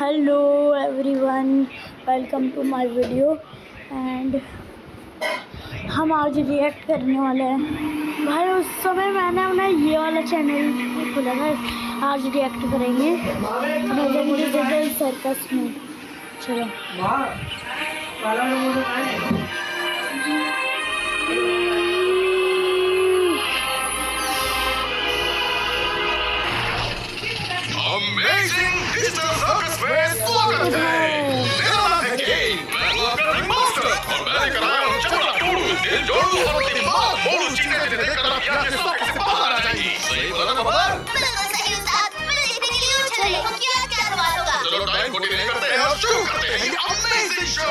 Hello everyone, welcome to my video. And हम आज react करने वाले हैं। भाई उस समय मैंने अपना ये वाला चैनल खोला था। आज रिएक्ट करेंगे लेजेंडरी सर्कस में। चलो Amazing Digital Circus में स्वागत है। मेरा नाम है केन, मैं हूँ आपका रिंग मास्टर और मैंने कराया हूँ चमड़ा टूडू, दिल जोड़ू और तेरी माँ बोलू चीजें जिन्हें देखकर आप यहाँ के सर्कस से बाहर आ जाएंगी। सही बोला ना बाबा? बिल्कुल सही उस्ताद। मुझे देखने के लिए उछल रहे हो, क्या सवाल होगा? चलो टाइम को डिले करते हैं और शुरू करते हैं ये अमेजिंग शो।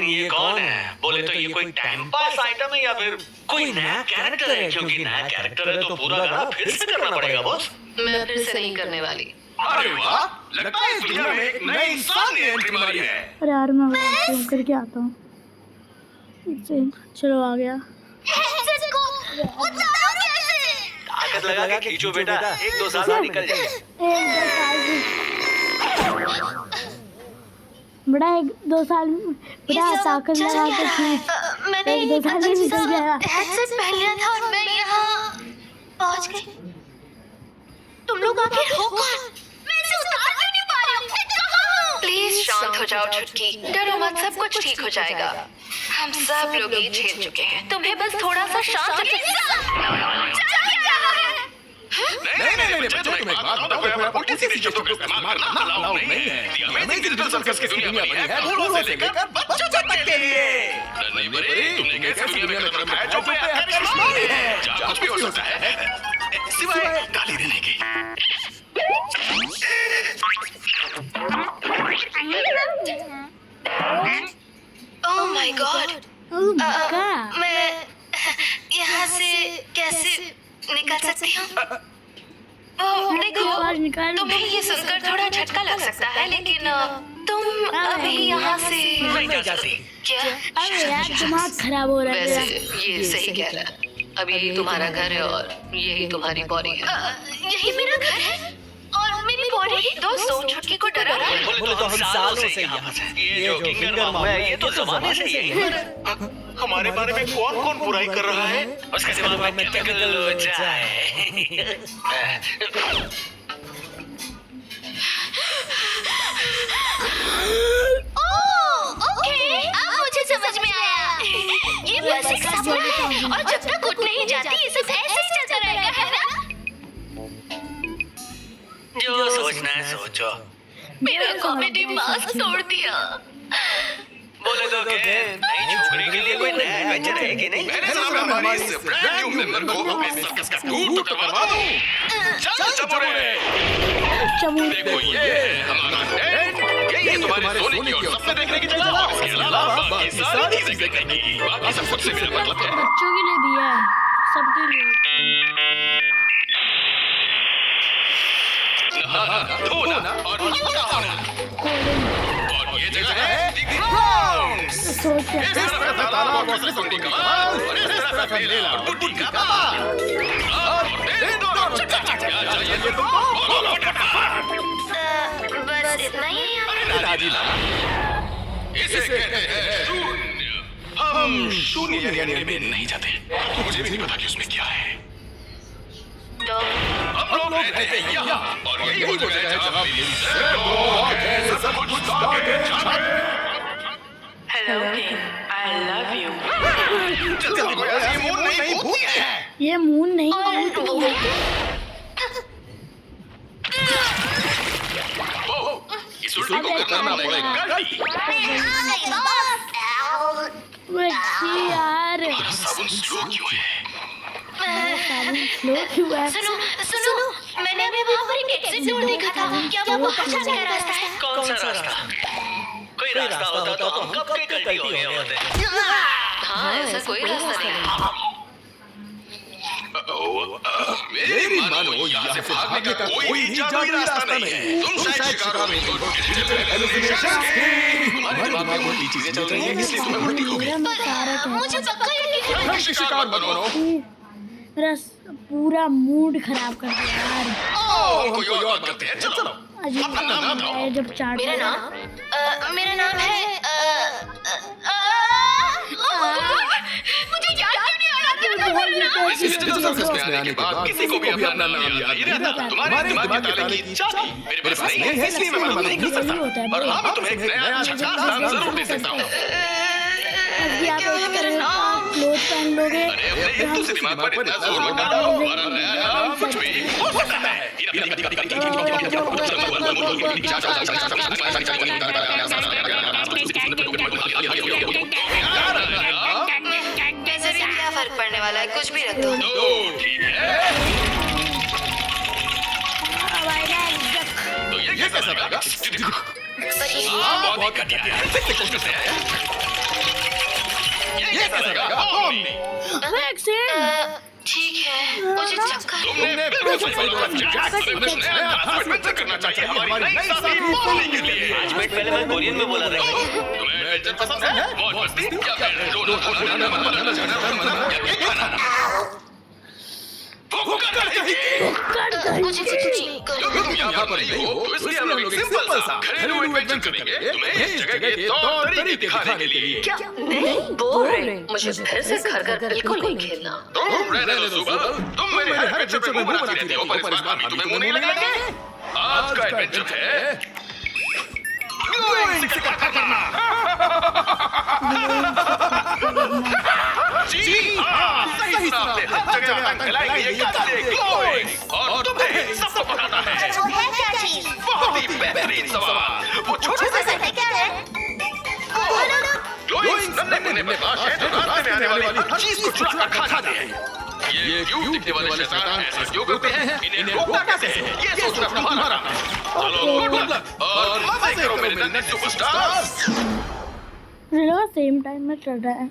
ये कौन है? बोले तो ये कोई टाइम पास आइटम है या फिर कोई नया कैरेक्टर है? क्योंकि नया कैरेक्टर है तो पूरा गाना फिर से करना पड़ेगा बॉस। मैं फिर से नहीं करने वाली। अरे वाह, लगता है इस दुनिया में एक नए इंसान ने एंट्री मारी है। अरे यार मैं फोन करके आता हूँ। चलो आ गया। ताकत लगा के खींचो बेटा, 1-2 साल बाद निकल जाएगा। 1-2 साल बड़ा ताकत लगा के मैंने 1-2 साल में निकल जाएगा। हेडसेट पहन लिया था और मैं यहाँ पहुँच गई। तुम लोग आखिर हो कौन? मैं इसे उतार क्यों नहीं पा रही हूँ? प्लीज शांत हो जाओ छुटकी, डरो मत, सब कुछ ठीक हो जाएगा। हम सब लोग ये झेल चुके हैं, तुम्हें बस थोड़ा सा शांत नहीं बच्चों, तुम्हें एक बात बताऊं, कोई उल्टी सीधी शब्दों का इस्तेमाल करना अलाउ नहीं है। अमेजिंग डिजिटल सर्कस की दुनिया बनी है बूढ़ों से लेकर बच्चों तक के लिए। नहीं परी, तुमने कैसे दुनिया में कदम रखा है जो पे आकर्षण है? जहाँ कुछ भी हो सकता है सिवाय गाली देने के। ओह माय गॉड, मैं यहाँ से कैसे निकल सकती हूँ? देखो, तुम्हें ये सुनकर थोड़ा झटका लग सकता है, लेकिन तुम अभी यहाँ से नहीं जा सकती। क्या? अरे यार दिमाग खराब हो रहा है वैसे मेरा। ये सही कह रहा है। अभी यही तुम्हारा घर है और यही तुम्हारी बॉडी है। यही मेरा घर है और मेरी बॉडी। दोस्तों, छुटकी को डरा रहा है। बोले तो हम सालों से यहाँ से। ये जो किंगर मामा है, ये तो जमाने से ही है। हमारे बारे में कौन बुराई कर रहा है? उसके दिमाग में केमिकल हो जाए। ओके, अब मुझे समझ में आया। ये बस एक सपना है और जब तक उठ नहीं जाती ये सब ऐसे ही चलता रहेगा, है ना? जो सोचना है सोचो। मेरा कॉमेडी मास्क तोड़ दिया। बोले तो नई छोकरी के लिए कोई नया एडवेंचर है कि नहीं? मेरे सामने हमारी इस ब्रांड न्यू मेंबर को अपने सर्कस का टूर तो करवा दूं। चल चमोरे, देखो ये हमारा टेंट, ये तुम्हारे सोने की और सपने देखने की जगह और इसके अलावा बाकी सारी चीजें देखने की। बाकी सब कुछ से मेरा मतलब है। बच्चों के लिए भी है, सबके लिए। धोना और हल्का होना। और ये जगह है दी ग्राउंड्स। सोच इस तरफ है तालाब और सकुंडी का बाल, और इस तरफ है मेला और बुड्ढी का बाल। और दिन दोनों चकाचक। क्या चाहिए तुमको? बोलो फटाफट। बस इतना ही। अरे दादी लाला, इसे कहते हैं शून्य। हम शून्य यानी में नहीं जाते। मुझे भी नहीं पता कि उसमें क्या है। तो हम लोग रहते हैं यहाँ और यही वो जगह है जहाँ मेरी से सब कुछ start. Hello, King. I love you. जल्दी को यार, ये मून नहीं भूत है। ये मून नहीं इस उल्टी को करना पड़ेगा। यार साबुन स्लो क्यों है? स्लो क्यों है? सुनो सुनो, मैंने अभी वहाँ पर एक एग्जिट डोर देखा था। क्या वो बाहर जाने का रास्ता है? कौन सा रास्ता? कोई रास्ता होता तो हम कब के गलती हो गए होते। हाँ, ऐसा कोई रास्ता नहीं। मेरी मानो यहाँ से भागने का कोई जादुई रास्ता नहीं है। तुम शायद शिकार में हमारे दिमाग में कोई चीजें चल रही हैं, इसलिए तुम्हें उल्टी हो गई। मुझे पक्का यकीन है। शिकार मत बनो। मेरा पूरा मूड खराब कर दिया यार। कोई और बात करते हैं, चलो। अजीब अपना नाम बताओ। है जब चाट मेरा नाम है मुझे याद क्यों नहीं आ रहा कि मेरा नाम। इस डिजिटल सर्कस में आने के बाद किसी को भी अपना नाम याद नहीं रहता। तुम्हारे दिमाग के ताले की चाबी मेरे पास नहीं है, इसलिए मैं मदद नहीं कर सकता। और हाँ, मैं तुम्हें एक नया झकास नाम जरूर दे सकता हूँ। अभी आप एक क्लोथ पहन लोगे। अरे अपने हिंदू से दिमाग पर इतना जोर मत डालो। हमारा नया नाम कुछ भी हो सकता है। कैसे भी क्या फर्क पड़ने वाला है, कुछ भी रख दो। ठीक है। तो ये कैसा लगा? बहुत घटिया है। फिर से कोशिश है। ये कैसा लगा? ठीक है, मुझे चक्कर। तुमने बिल्कुल सही बोला। हमें कुछ नया एडवेंचर करना चाहिए हमारी नई साथी पौनी के लिए। 5 मिनट पहले मैं कोरियन में बोला था। तुम्हें एडवेंचर पसंद है? मौज मस्ती या फिर दोनों को बनाना मुझे कुछ नहीं तुम यहाँ पर नहीं हो, तो इसलिए हम लोग एक सिंपल सा घरेलू एडवेंचर करेंगे तुम्हें इस जगह के तौर तरीके दिखाने के लिए। क्या? नहीं, बोरिंग। मुझे फिर से घर बिल्कुल नहीं खेलना। तुम रहने दो सुबह, तुम मेरे हर एडवेंचर में मुंह बनाती रहती हो, पर इस बार हम तुम्हें मुंह नहीं लगाएंगे। आज का एडवेंचर है ग्लोइंग से टक्कर करना। जी हाँ, सही सुना आपने। हर जगह हम फैलाएंगे ये गाते ग्लोइंग। और तुम्हें सबको बताना है। वो है क्या चीज? बहुत ही बेहतरीन सवाल। वो छोटे से सकते क्या है? ग्लोइंग नन्हे मुन्ने बदमाश हैं जो रास्ते में आने वाली हर चीज को चुरा कर खा जाते हैं। ये क्यों दिखने वाले शैतान ऐसा क्यों करते हैं? इन्हें रोकना कैसे है? ये सोचना तुम्हारा है। चलो गुड लक और मजे करो मेरे नन्हे सुपरस्टार्स। सेम टाइम में चल रहा है।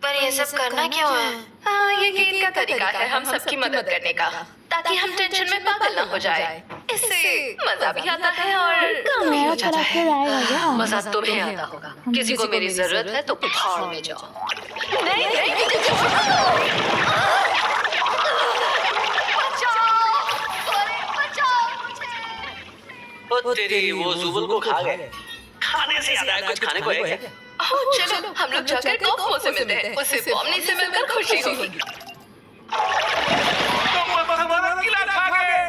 पर ये सब करना क्यों है? हाँ, ये गेम का तरीका है हम सबकी मदद करने का, ताकि हम टेंशन में पागल ना हो जाए। इससे मजा भी आता है और काम भी हो जाता है। मजा तुम्हें आता होगा। किसी को मेरी जरूरत है तो भाड़ में जाओ। नहीं नहीं, ओ तेरी वो जुबल को खा गए। खाने से ज्यादा कुछ खाने को है क्या? चलो हम लोग जाकर कॉफो से मिलते हैं। उसे पॉमनी से मिलकर खुशी होगी।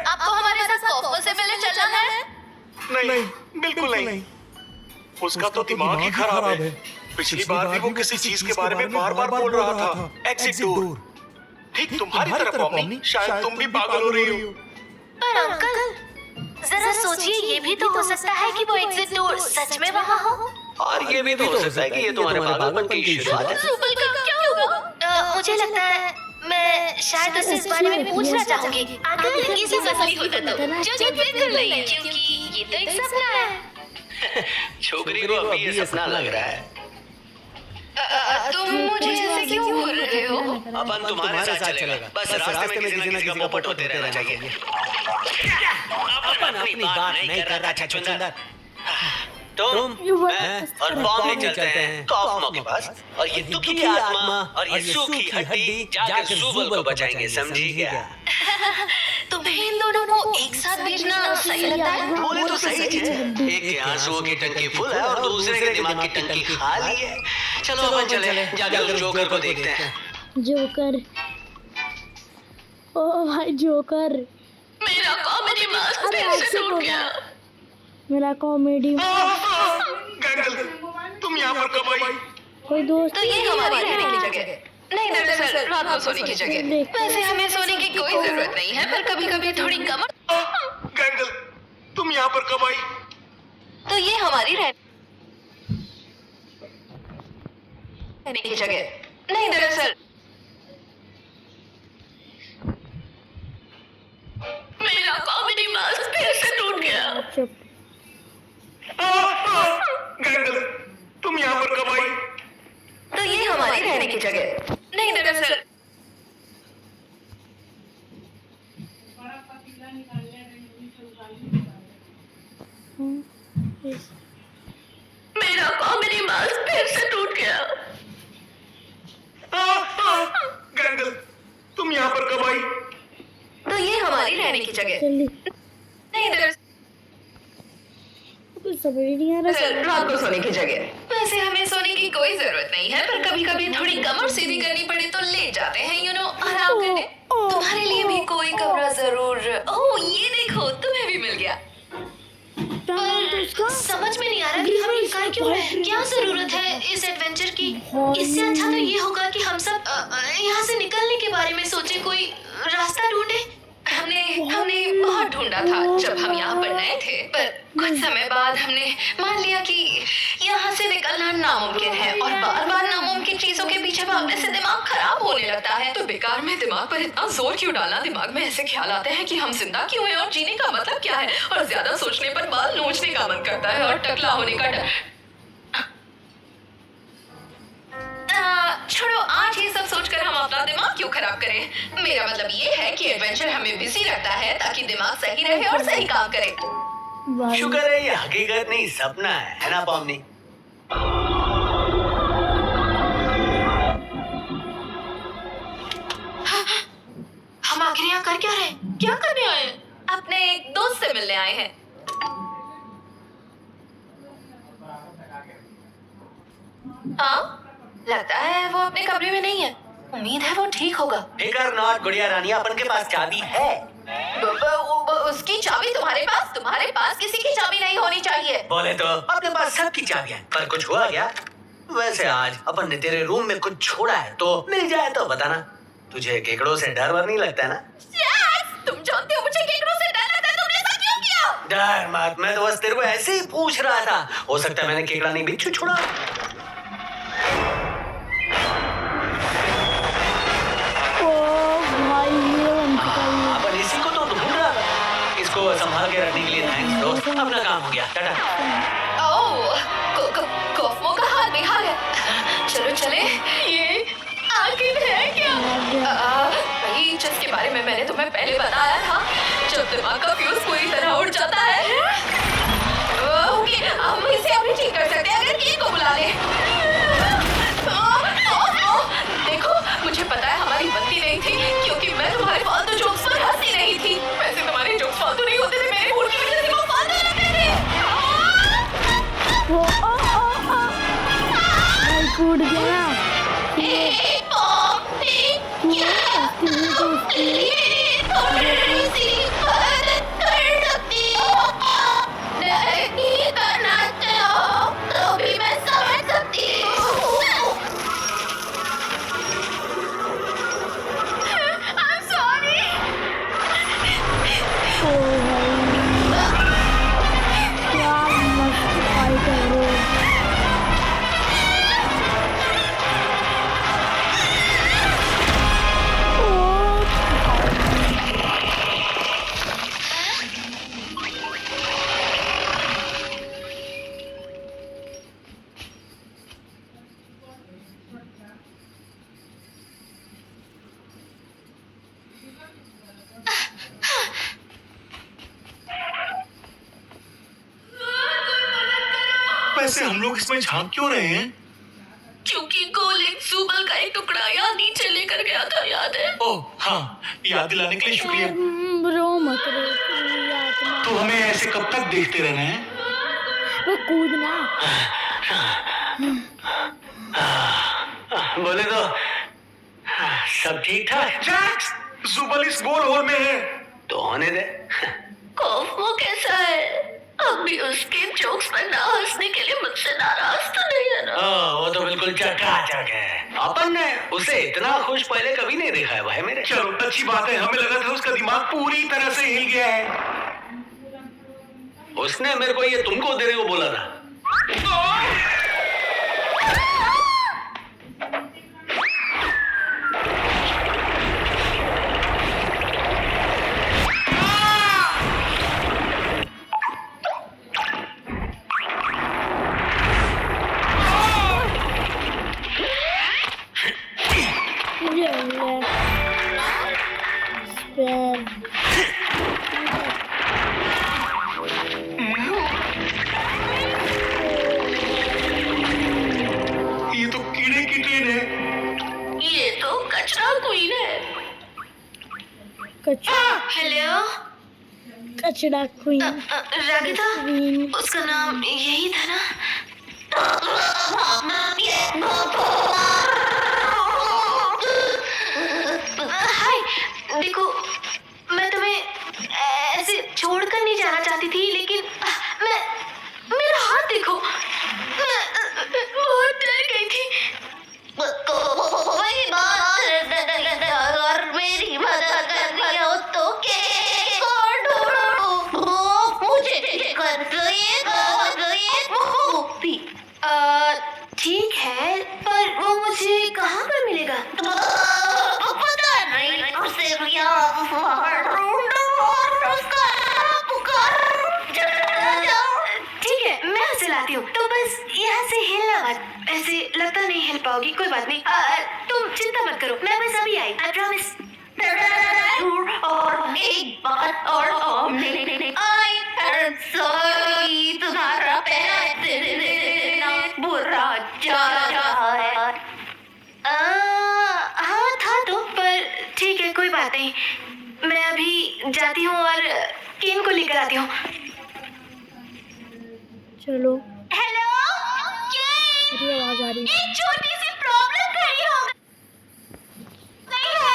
आपको हमारे साथ कॉफो से मिलने चलना है? नहीं, बिल्कुल नहीं। उसका तो दिमाग ही खराब है। पिछली बार भी वो किसी चीज के बारे में बार-बार बोल रहा था। Exit door. ठीक तुम्हारी तरफ पॉमनी, शायद तुम भी पागल हो रही हो। पर अंकल, जरा सोचिए, ये भी तो हो सकता है कि वो एग्जिट डोर सच में वहाँ हो। और ये भी तो हो सकता है कि ये तुम्हारे पागलपन की शुरुआत है। सुबल का क्या होगा? मुझे लगता है मैं शायद उससे इस बारे में पूछना चाहूंगी। अगर ये सब असली होता तो जो कि बिल्कुल नहीं, क्योंकि ये तो एक सपना है। छोकरी को अभी ये सपना लग रहा है। तुम मुझे ऐसे क्यों बोल रहे हो? अपन तुम्हारे साथ चलेगा। बस रास्ते में किसी न किसी का पोपट होते रहना चाहिए। अपन अपनी बात नहीं कर रहा था चुंदर। तुम मैं और पॉमनी चलते हैं कॉफमो के पास, और ये दुखी आत्मा और ये सूखी हड्डी जाकर जुबल को बचाएंगे, समझी क्या? तुम्हें इन दोनों को एक साथ भेजना सही लगता है? बोले तो सही चीज है। एक के आंसुओं की टंकी फुल है और दूसरे के दिमाग की टंकी खाली है। चलो अपन चले, जाकर जोकर को देखते हैं। जोकर, ओ भाई जोकर, मेरा कॉमेडी मास्क अरे से ऐसे टूट गया। मेरा कॉमेडी गैंगल, तुम यहाँ पर कब आई? कोई दोस्त तो ये हमारी रहने की जगह है। नहीं दरअसल रात को सोने की जगह। वैसे हमें सोने की कोई जरूरत नहीं है, पर कभी-कभी थोड़ी कमर। गैंगल, तुम यहाँ पर कब आई? तो ये हमारी रहने की जगह। नहीं दरअसल चुप। गैंगल, तुम यहाँ पर कब आई? तो ये हमारी रहने की जगह नहीं, दरअसल मेरा कॉमेडी मास्क फिर से टूट गया। गैंगल, तुम यहाँ पर कब आई? तो ये हमारी रहने की जगह जल्दी, नहीं, दरअसल कुछ समझ ही नहीं आ रहा। रात को सोने की जगह। वैसे हमें सोने की कोई जरूरत नहीं है, पर कभी कभी थोड़ी कमर सीधी करनी पड़े तो ले जाते हैं, यू नो, आराम करने। तुम्हारे लिए भी कोई कमरा जरूर। ओह, ये देखो, तुम्हें भी मिल गया। समझ में नहीं आ रहा कि हम ये कर क्यों रहे हैं। क्या जरूरत है इस एडवेंचर की? इससे अच्छा तो ये होगा कि हम सब यहाँ से निकलने के बारे में सोचे, कोई रास्ता ढूंढे। हमने बहुत ढूंढा था जब हम यहाँ पर नए थे, पर कुछ समय बाद हमने मान लिया कि यहाँ से निकलना नामुमकिन है, और बार बार नामुमकिन चीजों के पीछे भागने से दिमाग खराब होने लगता है। तो बेकार में दिमाग पर इतना जोर क्यों डालना? दिमाग में ऐसे ख्याल आते हैं कि हम जिंदा क्यों हैं और जीने का मतलब क्या है, और ज्यादा सोचने पर बाल नोचने का मन करता है और टकला होने का डर। छोड़ो, आज ये सब सोचकर हम अपना दिमाग क्यों खराब करें। मेरा मतलब ये है कि एडवेंचर हमें बिजी रखता है ताकि दिमाग सही रहे और सही काम करे। शुक्र है ये हकीकत नहीं सपना है ना पॉमनी? हम आखिर यहाँ कर क्या रहे? क्या करने आए हैं? अपने एक दोस्त से मिलने आए हैं। हाँ, लगता है वो अपने कमरे में नहीं है। उम्मीद है वो ठीक होगा। फिकर नॉट गुड़िया रानी, अपन के पास चाबी है। उसकी चाबी तुम्हारे पास? तुम्हारे पास किसी की चाबी नहीं होनी चाहिए। बोले तो अपने पास सबकी चाबियां हैं, पर कुछ हुआ क्या? वैसे आज अपन ने तेरे रूम में कुछ छोड़ा है, तो मिल जाए तो बताना। तुझे केकड़ों से डर वर नहीं लगता ना? तुम जानते हो मुझे केकड़ों से डर लगता है, तुमने ऐसा क्यों किया? डर मत, मैं तो बस तेरे को ऐसे ही पूछ रहा था। हो सकता है मैंने केकड़ा नहीं बिच्छू छोड़ा। अपन इसी को तो ढूंढ रहा था। इसको संभाल के रखने के लिए थैंक्स दोस्त, अपना काम हो गया। टाटा। कॉफमो का हाथ बेहाल है। चलो चले। ये आखिर है क्या? वही जिसके बारे में मैंने तुम्हें पहले बताया था, जब दिमाग का फ्यूज पूरी तरह उड़ जाता है। ओके, हम इसे अभी ठीक कर सकते हैं अगर केक को बुला ले। देखो, मुझे पता है हमारी बनती नहीं थी, क्योंकि मैं तुम्हारे फालतू जोक्स पर हंसी नहीं थी। वैसे तुम्हारे जोक्स फालतू नहीं होते थे, मेरे मूड की वजह से वो फालतू लगते थे। कूद गया। वैसे हम लोग इसमें झांक क्यों रहे हैं? क्योंकि गोलिंग सुबल का एक टुकड़ा यहाँ नीचे लेकर गया था, याद है? ओह हाँ, याद दिलाने के लिए शुक्रिया। रो मत रो, तो हमें ऐसे कब तक देखते रहना है? वो कूदना। बोले तो सब ठीक ठाक। जैक्स, जुबल इस गोल होल में है। तो होने दे। कॉफमो कैसा है? अभी उसके जोक्स पर ना हंसने के लिए मुझसे नाराज तो नहीं है ना? वो तो बिल्कुल चकाचक है। अपन ने उसे इतना खुश पहले कभी नहीं देखा है भाई मेरे। चलो अच्छी बात है, हमें लगा था उसका दिमाग पूरी तरह से हिल गया है। उसने मेरे को ये तुमको देने को बोला था। ये है स्पेयर। ये तो कीड़े की ट्रेन है। ये तो कचरा क्वीन है। कचरा हेलो कचरा क्वीन। रागिता, उसका नाम यही था ना? हाय, देखो मैं तुम्हें ऐसे छोड़कर नहीं जाना चाहती थी, लेकिन मैं मेरा हाथ देखो, मैं बहुत डर गई थी। कोई बात नहीं, अगर मेरी मदद करनी हो तो मुझे कर भी ठीक है, पर वो मुझे कहाँ पर मिलेगा? पता नहीं, उसे ठीक है, मैं उसे लाती हूँ। तो बस यहाँ से हिलना मत। ऐसे लगता नहीं हिल पाओगी। कोई बात नहीं, तुम चिंता मत करो, मैं बस अभी आई। I promise. और एक बात और नहीं, आई एम सॉरी, तुम्हारा पैर बुरा जा रहा है। हाँ था तो, पर ठीक है, कोई बात नहीं। मैं अभी जाती हूँ और केन को लेकर आती हूँ। चलो हेलो, मेरी आवाज आ रही है। एक छोटी सी प्रॉब्लम खड़ी हो गई है।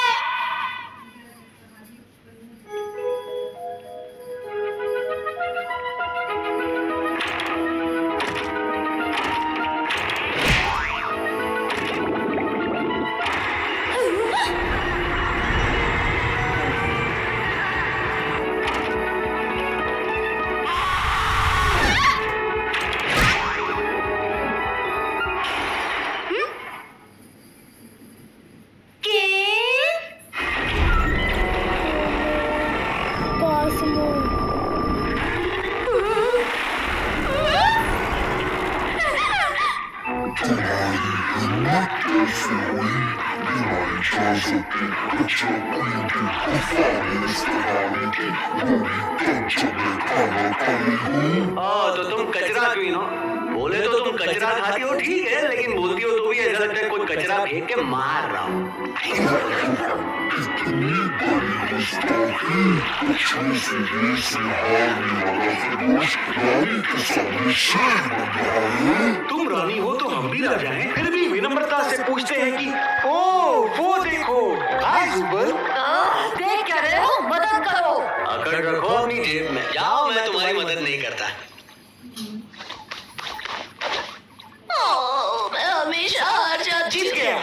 कॉस्मो तो तुम कचरा क्वीन हो। बोले तो तुम कचरा खाती हो, ठीक है, लेकिन बोलती हो तो भी ऐसा लगता है कोई कचरा फेंक के मार रहा हूँ। तुम रानी हो तो हम भी राजा हैं, फिर भी विनम्रता से पूछते हैं कि ओ वो देखो। हाय जुबल, देख क्या रहे हो, मदद करो। अकड़ रखो अपनी जेब में। जाओ, मैं तुम्हारी मदद नहीं करता। मैं हमेशा हार जाती जीत गया,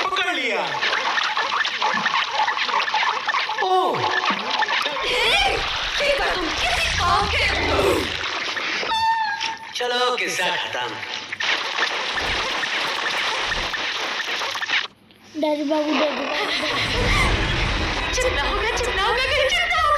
पकड़ लिया। ओह, तुम किसी काम के चलो किस्सा खत्म। डैडी बाबू डैडी बाबू। चिल्ला होगा, चिल्ला होगा, कहीं चिल्ला होगा।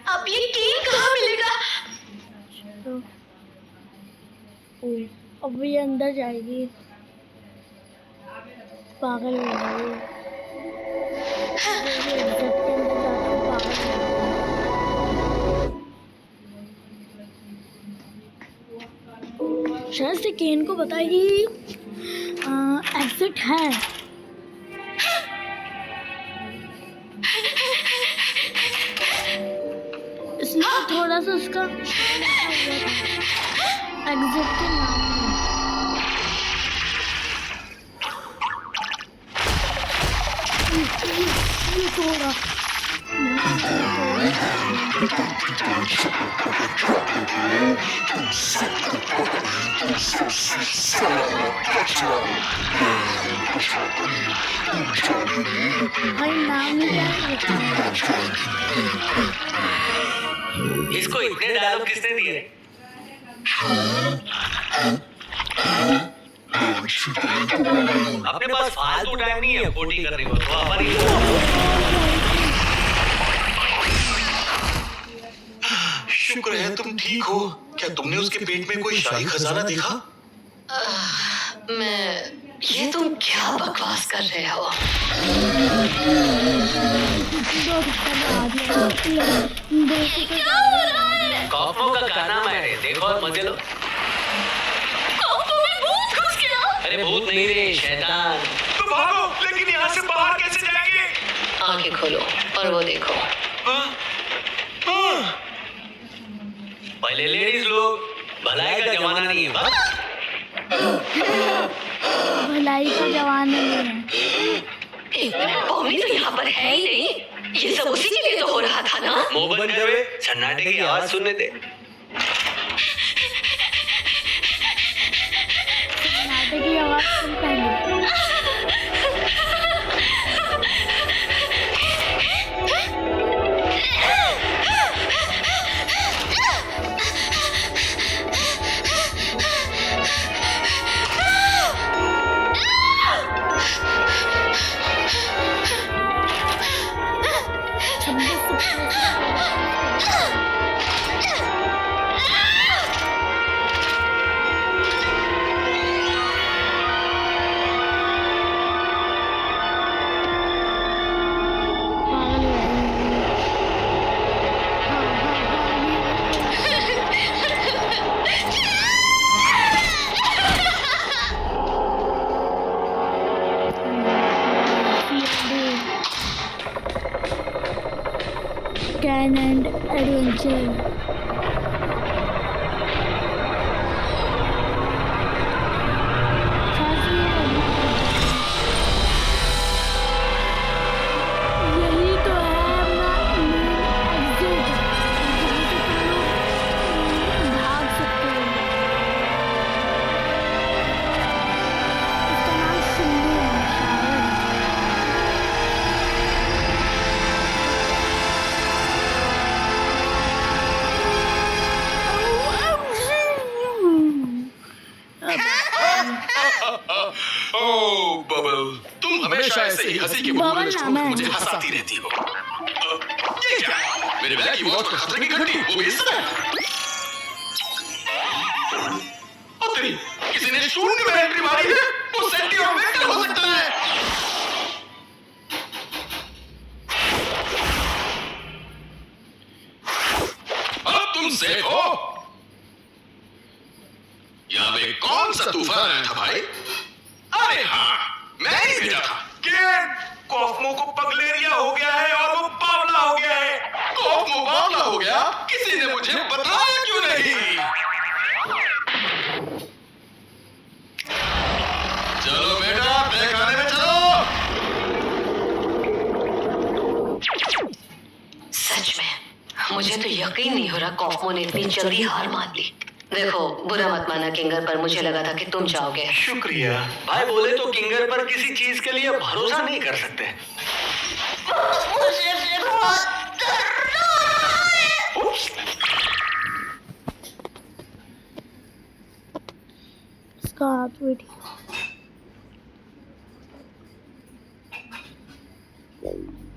अब ये केन कहाँ मिलेगा? अब ये अंदर जाएगी, पागल हो जाएगी। शायद से केन को बताएगी एग्जिट है। इसमें थोड़ा सा उसका एग्जिट के नाम में। ये थोड़ा भाई नाम नहीं क्या इसको इतने डायलॉग किसने दिए? अपने पास फालतू टाइम नहीं है पोटी करने को, तो हमारी शुक्र है तुम ठीक हो। क्या तुमने उसके पेट में कोई शाही खजाना देखा? ये तुम क्या बकवास कर रहे हो? कॉफो का गाना है, देखो और मजे लो। अरे भूत नहीं रे, शैतान। तो भागो, लेकिन यहाँ से बाहर कैसे जाएंगे? आंखें खोलो और वो देखो। पहले लेडीज लोग, भलाई का जमाना नहीं है। भलाई का जवान नहीं है। एक मिनट, पौनी तो यहाँ पर है ही नहीं। ये सब उसी के लिए तो हो रहा था ना? मुंह बंद कर बे, सन्नाटे की आवाज सुनने दे। नाटक की आवाज सुन पहले। Can and adventure. यही तो है अपना एग्जिट, जहाँ से तुम लोग भाग सकते हो। इसका नाम सिंधु है शायद। ओह बबल, तुम हमेशा ऐसे ही हंसी के बुलबुले छोड़कर मुझे हंसाती रहती हो। ये क्या? मेरे बैग की मौत और खतरे की घंटी, वो भी इस समय? ओ तेरी, किसी ने शून्य में एंट्री मारी है? वो सेंटीमीटर हो सकता है। अब तुम सेफ हो। यहाँ पे कौन सा तूफान आया था भाई? अरे हाँ, मैं ही भेजा था। कॉफमो को पगलेरिया हो गया है और वो बावला हो गया है। कॉफमो बावला हो गया? किसी ने मुझे बताया क्यों नहीं? चलो बेटा, तय खाने में चलो। सच में मुझे तो यकीन नहीं हो रहा कॉफमो ने इतनी जल्दी हार मान ली। देखो, बुरा मत माना किंगर, पर मुझे लगा था कि तुम जाओगे। शुक्रिया। भाई बोले तो किंगर पर किसी चीज के लिए भरोसा नहीं कर सकते। मुझे बहुत डर रहा है। इसका हाथ बैठी।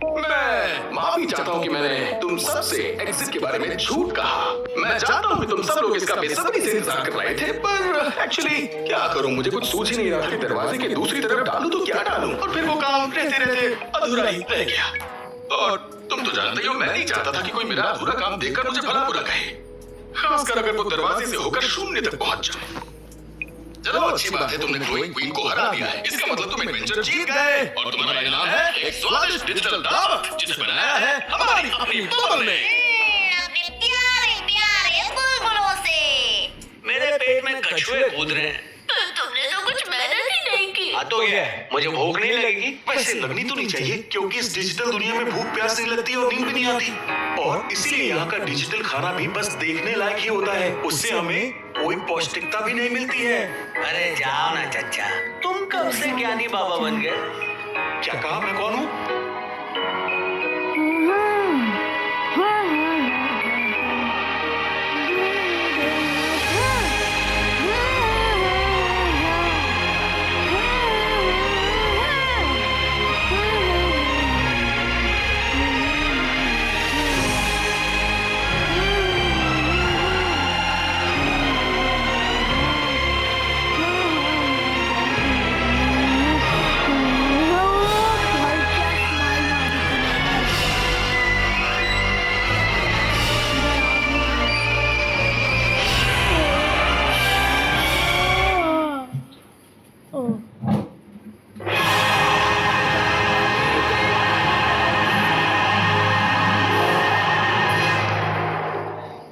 मैं माफी चाहता हूँ कि मैंने तुम सबसे एग्जिट के बारे में झूठ कहा। मैं जानता हूँ कि तुम सब लोग इसका बेसब्री से इंतजार कर रहे थे, पर एक्चुअली क्या करूँ, मुझे कुछ सूझ ही नहीं रहा था कि दरवाजे के दूसरी तरफ डालूं तो क्या डालूं, और फिर वो काम रहते रहते अधूरा ही रह गया। और तुम तो जानते हो, मैं नहीं चाहता था कि कोई मेरा अधूरा काम देखकर मुझे भला बुरा कहे, खासकर अगर वो दरवाजे से होकर शून्य तक पहुंच जाए। चलो अच्छी बात है, तुमने ग्लोइंग क्वीन को हरा दिया है। इसका मतलब तुम एडवेंचर जीत गए, और तुम्हारा इनाम है एक स्वादिष्ट डिजिटल दावत, जिसे बनाया है हमारी अपनी बबल ने। अपने प्यारे प्यारे बुलबुलों से। मेरे पेट में कछुए कूद रहे हैं। तुमने तो कुछ मेहनत ही नहीं की। तो गया है, मुझे भूख नहीं लगेगी। वैसे लगनी तो नहीं चाहिए, क्योंकि इस डिजिटल दुनिया में भूख प्यास नहीं लगती और नींद भी नहीं आती। और इसीलिए यहाँ का डिजिटल खाना भी बस देखने लायक ही होता है, उससे हमें कोई पौष्टिकता भी नहीं मिलती है। अरे जाओ ना चचा, तुम कब से ज्ञानी बाबा बन गए? क्या कहा? मैं कौन हूँ?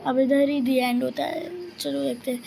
अब इधर ही दी एंड होता है। चलो देखते हैं।